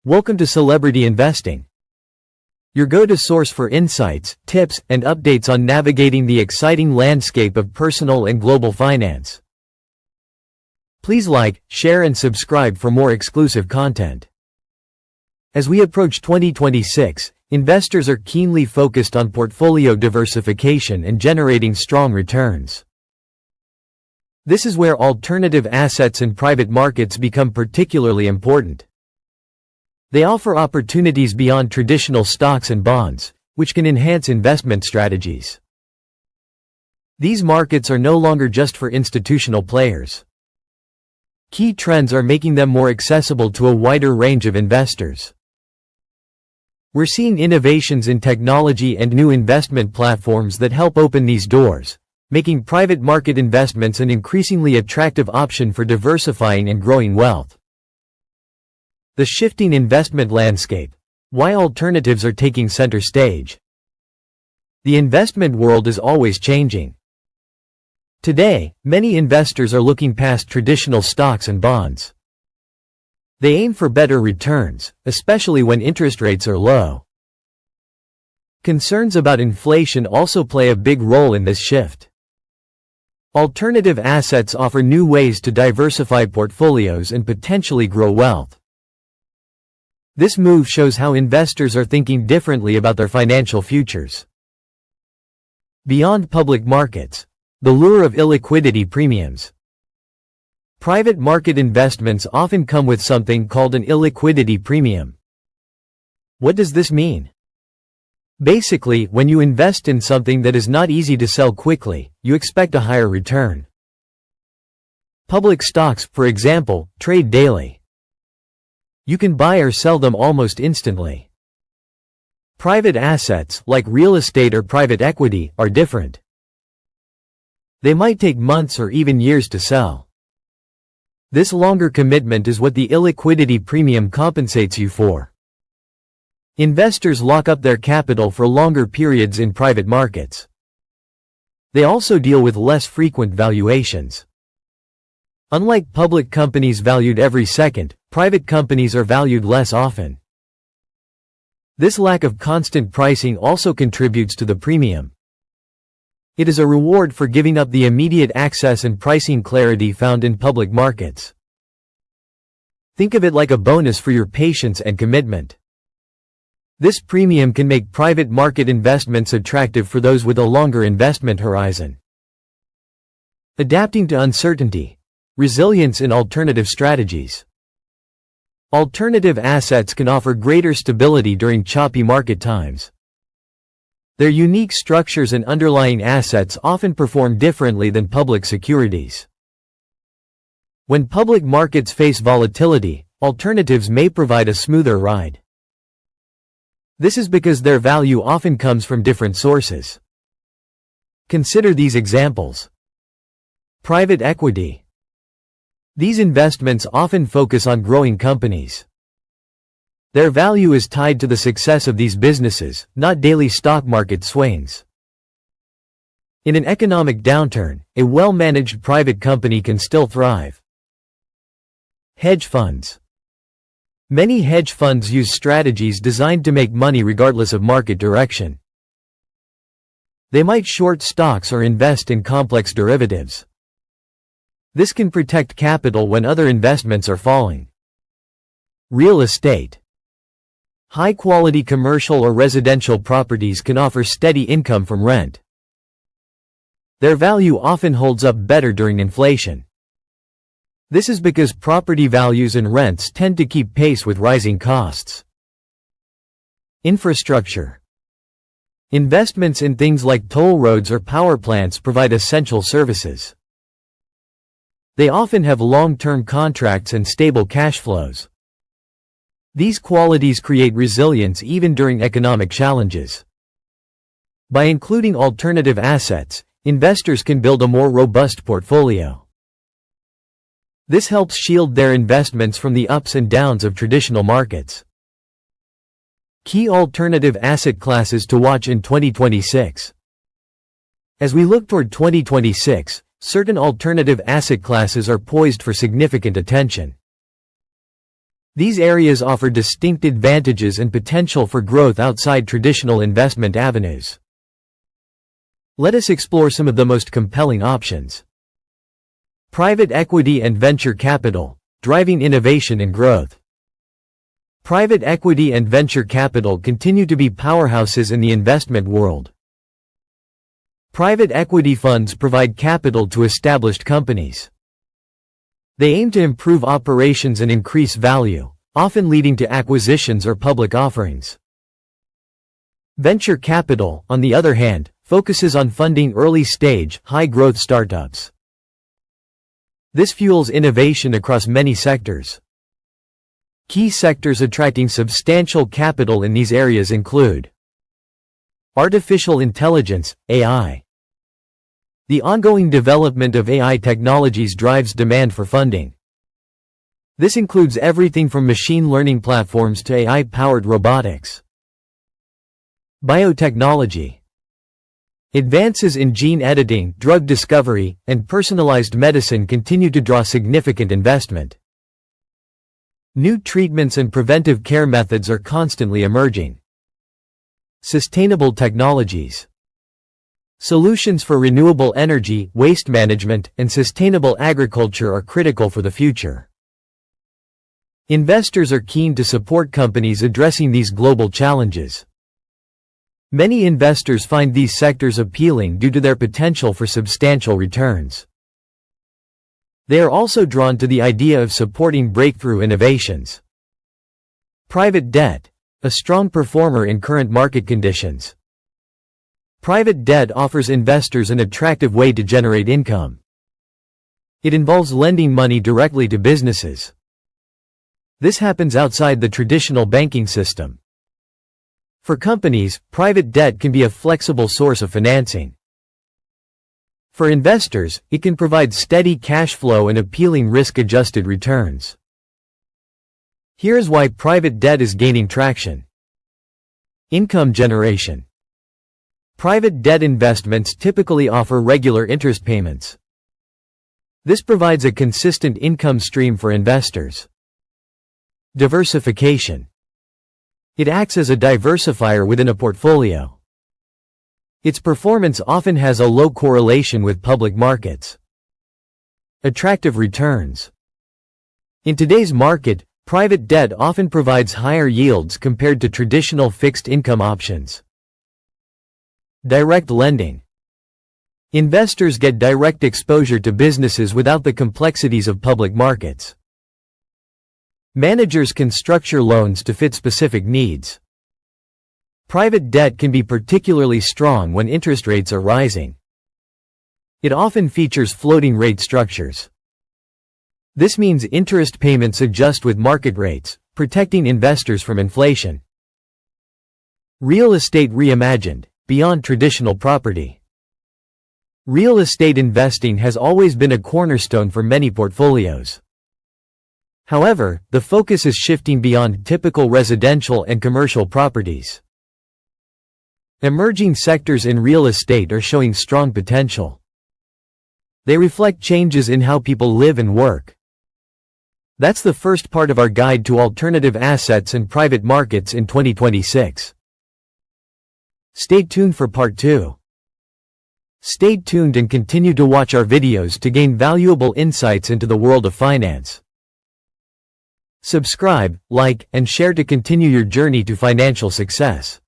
Welcome to Celebrity Investing, your go-to source for insights, tips, and updates on navigating the exciting landscape of personal and global finance. Please like, share, and subscribe for more exclusive content. As we approach 2026, investors are keenly focused on portfolio diversification and generating strong returns. This is where alternative assets and private markets become particularly important. They offer opportunities beyond traditional stocks and bonds, which can enhance investment strategies. These markets are no longer just for institutional players. Key trends are making them more accessible to a wider range of investors. We're seeing innovations in technology and new investment platforms that help open these doors, making private market investments an increasingly attractive option for diversifying and growing wealth. The shifting investment landscape. Why alternatives are taking center stage. The investment world is always changing. Today, many investors are looking past traditional stocks and bonds. They aim for better returns, especially when interest rates are low. Concerns about inflation also play a big role in this shift. Alternative assets offer new ways to diversify portfolios and potentially grow wealth. This move shows how investors are thinking differently about their financial futures. Beyond public markets. The lure of illiquidity premiums. Private market investments often come with something called an illiquidity premium. What does this mean? Basically, when you invest in something that is not easy to sell quickly, you expect a higher return. Public stocks, for example, trade daily. You can buy or sell them almost instantly. Private assets, like real estate or private equity, are different. They might take months or even years to sell. This longer commitment is what the illiquidity premium compensates you for. Investors lock up their capital for longer periods in private markets. They also deal with less frequent valuations. Unlike public companies valued every second, private companies are valued less often. This lack of constant pricing also contributes to the premium. It is a reward for giving up the immediate access and pricing clarity found in public markets. Think of it like a bonus for your patience and commitment. This premium can make private market investments attractive for those with a longer investment horizon. Adapting to uncertainty. Resilience in alternative strategies. Alternative assets can offer greater stability during choppy market times. Their unique structures and underlying assets often perform differently than public securities. When public markets face volatility, alternatives may provide a smoother ride. This is because their value often comes from different sources. Consider these examples. Private equity. These investments often focus on growing companies. Their value is tied to the success of these businesses, not daily stock market swings. In an economic downturn, a well-managed private company can still thrive. Hedge funds. Many hedge funds use strategies designed to make money regardless of market direction. They might short stocks or invest in complex derivatives. This can protect capital when other investments are falling. Real estate. High-quality commercial or residential properties can offer steady income from rent. Their value often holds up better during inflation. This is because property values and rents tend to keep pace with rising costs. Infrastructure. Investments in things like toll roads or power plants provide essential services. They often have long-term contracts and stable cash flows. These qualities create resilience even during economic challenges. By including alternative assets, investors can build a more robust portfolio. This helps shield their investments from the ups and downs of traditional markets. Key alternative asset classes to watch in 2026. As we look toward 2026, certain alternative asset classes are poised for significant attention. These areas offer distinct advantages and potential for growth outside traditional investment avenues. Let us explore some of the most compelling options. Private equity and venture capital, driving innovation and growth. Private equity and venture capital continue to be powerhouses in the investment world. Private equity funds provide capital to established companies. They aim to improve operations and increase value, often leading to acquisitions or public offerings. Venture capital, on the other hand, focuses on funding early-stage, high-growth startups. This fuels innovation across many sectors. Key sectors attracting substantial capital in these areas include artificial intelligence, AI. The ongoing development of AI technologies drives demand for funding. This includes everything from machine learning platforms to AI-powered robotics. Biotechnology. Advances in gene editing, drug discovery, and personalized medicine continue to draw significant investment. New treatments and preventive care methods are constantly emerging. Sustainable technologies. Solutions for renewable energy, waste management, and sustainable agriculture are critical for the future. Investors are keen to support companies addressing these global challenges. Many investors find these sectors appealing due to their potential for substantial returns. They are also drawn to the idea of supporting breakthrough innovations. Private debt, a strong performer in current market conditions. Private debt offers investors an attractive way to generate income. It involves lending money directly to businesses. This happens outside the traditional banking system. For companies, private debt can be a flexible source of financing. For investors, it can provide steady cash flow and appealing risk-adjusted returns. Here is why private debt is gaining traction. Income generation. Private debt investments typically offer regular interest payments. This provides a consistent income stream for investors. Diversification. It acts as a diversifier within a portfolio. Its performance often has a low correlation with public markets. Attractive returns. In today's market, private debt often provides higher yields compared to traditional fixed income options. Direct lending. Investors get direct exposure to businesses without the complexities of public markets. Managers can structure loans to fit specific needs. Private debt can be particularly strong when interest rates are rising. It often features floating rate structures. This means interest payments adjust with market rates, protecting investors from inflation. Real estate reimagined, beyond traditional property. Real estate investing has always been a cornerstone for many portfolios. However, the focus is shifting beyond typical residential and commercial properties. Emerging sectors in real estate are showing strong potential. They reflect changes in how people live and work. That's the first part of our guide to alternative assets and private markets in 2026. Stay tuned for part 2. Stay tuned and continue to watch our videos to gain valuable insights into the world of finance. Subscribe, like, and share to continue your journey to financial success.